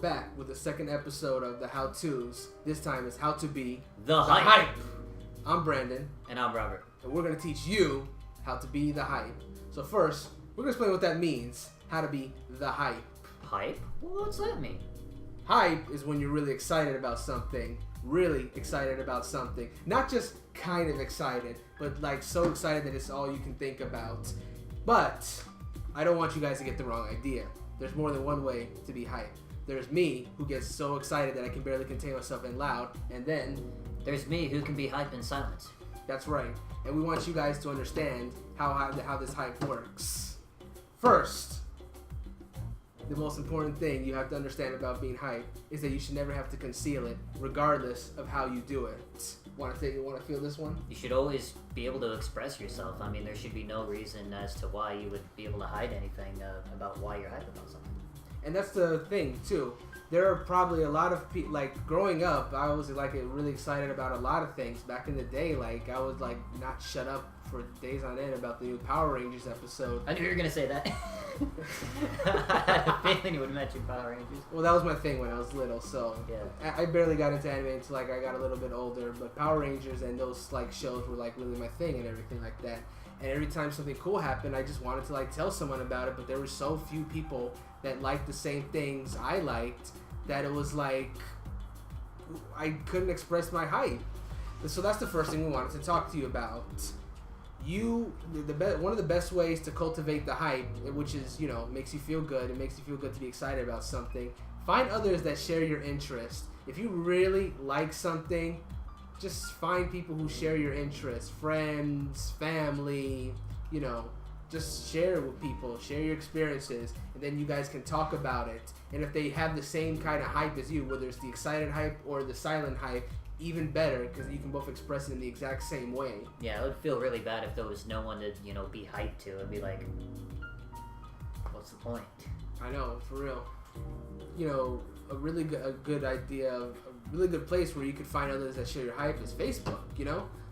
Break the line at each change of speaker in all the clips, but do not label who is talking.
back with the second episode of the How-Tos. This time is how to be
the hype.
I'm Brandon.
And I'm Robert.
And we're going to teach you how to be the hype. So first, we're going to explain what that means. How to be the hype.
Hype? What's that mean?
Hype is when you're really excited about something. Really excited about something. Not just kind of excited, but like so excited that it's all you can think about. But I don't want you guys to get the wrong idea. There's more than one way to be hype. There's me, who gets so excited that I can barely contain myself and loud, and then
there's me, who can be hype in silence.
That's right. And we want you guys to understand how this hype works. First, the most important thing you have to understand about being hype is that you should never have to conceal it, regardless of how you do it. Want to feel this one?
You should always be able to express yourself. I mean, there should be no reason as to why you would be able to hide anything about why you're hype about something.
And that's the thing too. There are probably a lot of people, like growing up, I was like really excited about a lot of things. Back in the day, like I would like not shut up for days on end about the new Power Rangers episode.
I knew you were going to say that. I had a feeling you would mention Power Rangers.
Well, that was my thing when I was little, so
yeah.
I barely got into anime until like I got a little bit older, but Power Rangers and those like shows were like really my thing and everything like that. And every time something cool happened, I just wanted to like tell someone about it, but there were so few people that liked the same things I liked that it was like I couldn't express my hype. So that's the first thing we wanted to talk to you about. One of the best ways to cultivate the hype, which is, makes you feel good, it makes you feel good to be excited about something. Find others that share your interest. If you really like something, just find people who share your interests. Friends, family, just share with people, share your experiences, and then you guys can talk about it. And if they have the same kind of hype as you, whether it's the excited hype or the silent hype, even better, because you can both express it in the exact same way.
Yeah, it would feel really bad if there was no one to, be hyped to. It'd be like, what's the point?
I know, for real. A really good idea, a really good place where you could find others that share your hype is Facebook,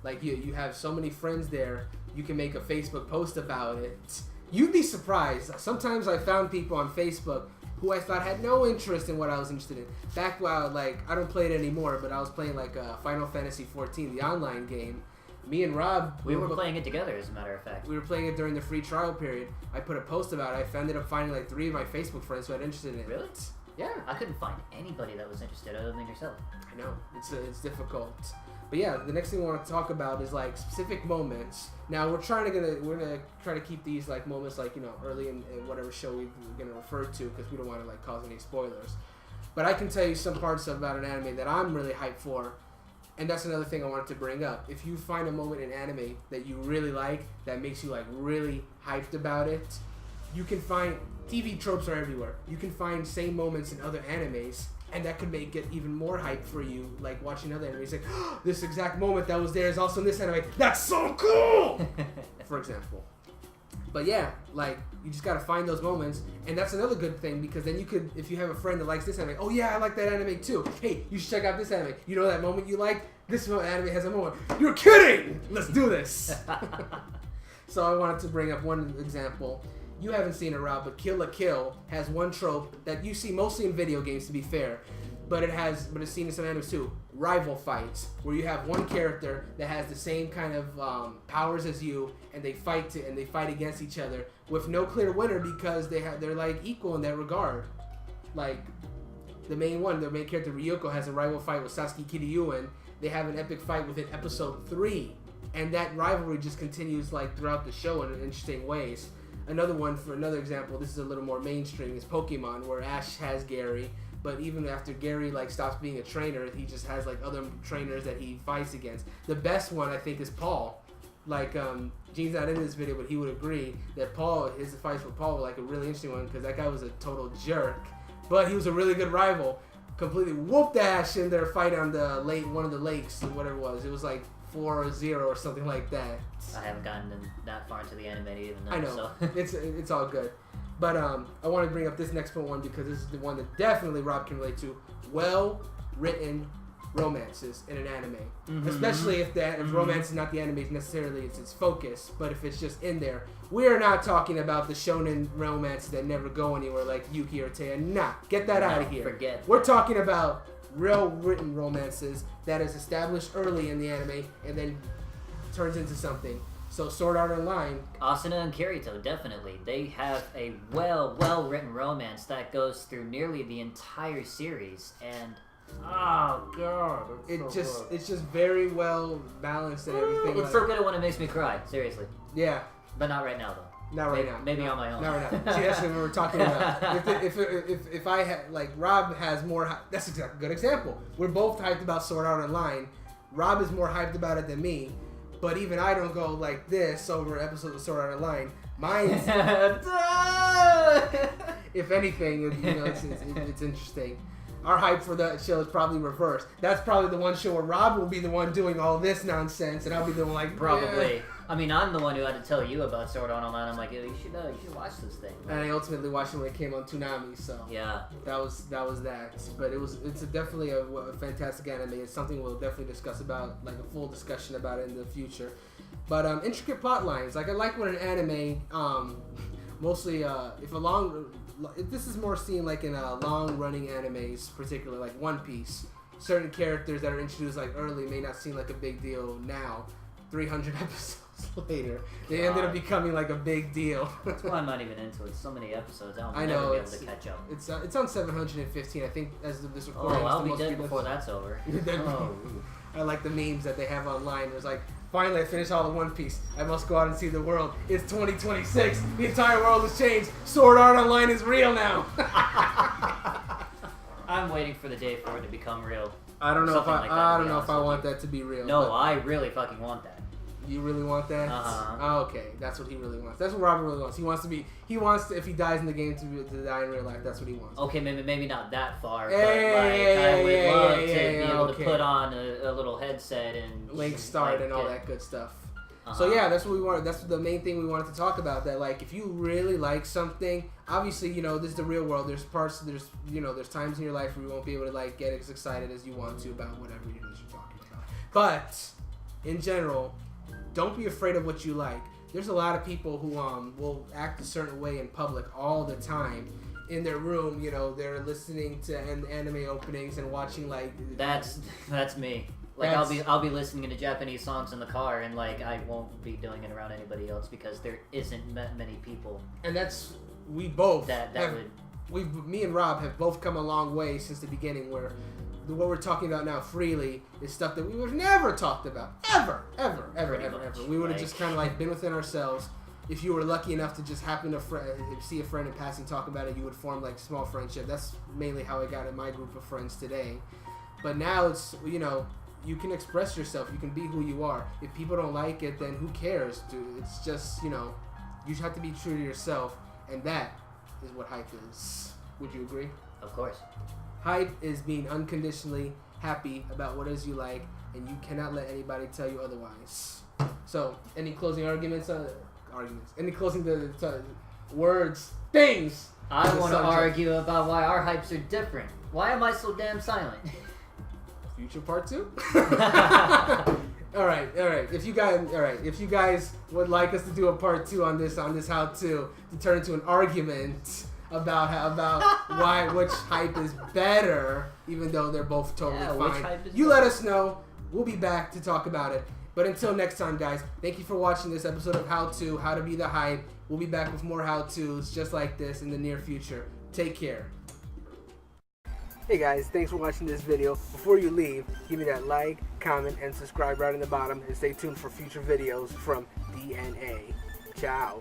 Like, you have so many friends there, you can make a Facebook post about it. You'd be surprised. Sometimes I found people on Facebook who I thought had no interest in what I was interested in. Back while, I don't play it anymore, but I was playing, Final Fantasy XIV, the online game. Me and Rob...
We were playing it together, as a matter of fact.
We were playing it during the free trial period. I put a post about it. I ended up finding, 3 of my Facebook friends who had interested in it.
Really?
Yeah.
I couldn't find anybody that was interested other than yourself.
I know. It's difficult. But yeah, the next thing we want to talk about is specific moments. Now we're gonna try to keep these moments early in whatever show we're gonna refer to, because we don't want to cause any spoilers. But I can tell you some parts about an anime that I'm really hyped for, and that's another thing I wanted to bring up. If you find a moment in anime that you really like, that makes you really hyped about it, you can find TV tropes are everywhere. You can find same moments in other animes. And that could make it even more hype for you, watching other animes. This exact moment that was there is also in this anime. That's so cool! For example. But yeah, you just gotta find those moments. And that's another good thing, because then you could, if you have a friend that likes this anime, oh yeah, I like that anime too. Hey, you should check out this anime. You know that moment you like? This anime has a moment. You're kidding! Let's do this! So I wanted to bring up one example. You haven't seen it, Rob, but Kill la Kill has one trope that you see mostly in video games, to be fair, but it's seen in some animes too. Rival fights, where you have one character that has the same kind of powers as you, and they fight against each other with no clear winner, because they're equal in that regard. The main character Ryoko has a rival fight with Sasuke Kiryu. They have an epic fight within episode 3, and that rivalry just continues throughout the show in interesting ways. Another example, this is a little more mainstream, is Pokemon, where Ash has Gary, but even after Gary stops being a trainer, he just has other trainers that he fights against. The best one, I think, is Paul. Gene's not in this video, but he would agree that his fights with Paul were a really interesting one, because that guy was a total jerk, but he was a really good rival. Completely whooped Ash in their fight on one of the lakes, or whatever it was. It was 4-0 or something like that.
I haven't gotten that far into the anime to even know.
I know. So. it's all good. But I want to bring up this next one, because this is the one that definitely Rob can relate to. Well-written romances in an anime, especially if romance is not the anime necessarily its focus, but if it's just in there. We are not talking about the shonen romance that never go anywhere like Yuki or Taya. Nah, get that out of here.
Forget.
We're talking about real written romances that is established early in the anime and then turns into something. So Sword Art Online,
Asuna and Kirito, definitely. They have a well-written romance that goes through nearly the entire series, and oh god,
it's just very well balanced and everything.
It's so good when it makes me cry. Seriously.
Yeah.
But not right now, though.
Not right now.
Maybe on my own.
Not right now. See, that's what we were talking about. If I had, like, Rob has more. That's a good example. We're both hyped about Sword Art Online. Rob is more hyped about it than me, but even I don't go like this over episodes of Sword Art Online. Mine's, if anything, it's interesting. Our hype for that show is probably reversed. That's probably the one show where Rob will be the one doing all this nonsense, and I'll be the one like
probably.
Yeah.
I mean, I'm the one who had to tell you about Sword Art Online. I'm like, you should watch this thing.
And I ultimately watched it when it came on Toonami, so
yeah,
that was that. But it's definitely a fantastic anime. It's something we'll definitely discuss about, like a full discussion about it in the future. But intricate plot lines, like I like when an anime, mostly if this is more seen like in long-running animes, particularly like One Piece. Certain characters that are introduced like early may not seem like a big deal now. 300 episodes later, they ended up becoming like a big deal.
That's why I'm not even into it. So many episodes, I'll never be able to catch up.
It's on 715, I think, as of this recording.
Oh, I'll be dead before that's over.
I like the memes that they have online. It was like, finally I finished all of One Piece. I must go out and see the world. It's 2026. The entire world has changed. Sword Art Online is real now.
I'm waiting for the day for it to become real.
I don't know if I want that to be real.
No, I really fucking want that.
You really want that? Oh, okay, that's what he really wants. That's what Robert really wants. He wants to, if he dies in the game, to die in real life. That's what he wants.
Okay, maybe not that far, but I would love to be able to put on a little headset and
Link start and all that good stuff. So yeah, that's what we wanted. That's the main thing we wanted to talk about. That like, if you really like something, obviously, this is the real world. There's times in your life where you won't be able to like get as excited as you want to about whatever it is you're talking about. But in general, don't be afraid of what you like. There's a lot of people who will act a certain way in public all the time. In their room, they're listening to anime openings and watching like.
That's me. Like I'll be listening to Japanese songs in the car, and like I won't be doing it around anybody else because there isn't many people.
And that's we both me and Rob have both come a long way since the beginning. Where what we're talking about now freely is stuff that we would have never talked about ever. We would have just kind of like been within ourselves. If you were lucky enough to just happen to see a friend in passing talk about it, you would form like small friendship. That's mainly how I got in my group of friends today. But now it's you can express yourself. You can be who you are. If people don't like it, then who cares, dude? It's just, you have to be true to yourself, and that is what hype is. Would you agree?
Of course.
Hype is being unconditionally happy about what it is you like, and you cannot let anybody tell you otherwise. So, any closing arguments? Any closing words? Things!
I want to argue about why our hypes are different. Why am I so damn silent?
Future part 2. All right. If you guys would like us to do a part 2 on this how-to to turn into an argument about which hype is better, even though they're both totally fine. You let us know. We'll be back to talk about it. But until next time, guys, thank you for watching this episode of How to Be the Hype. We'll be back with more how-tos just like this in the near future. Take care. Hey guys, thanks for watching this video. Before you leave, give me that like, comment, and subscribe right in the bottom, and stay tuned for future videos from DNA. Ciao.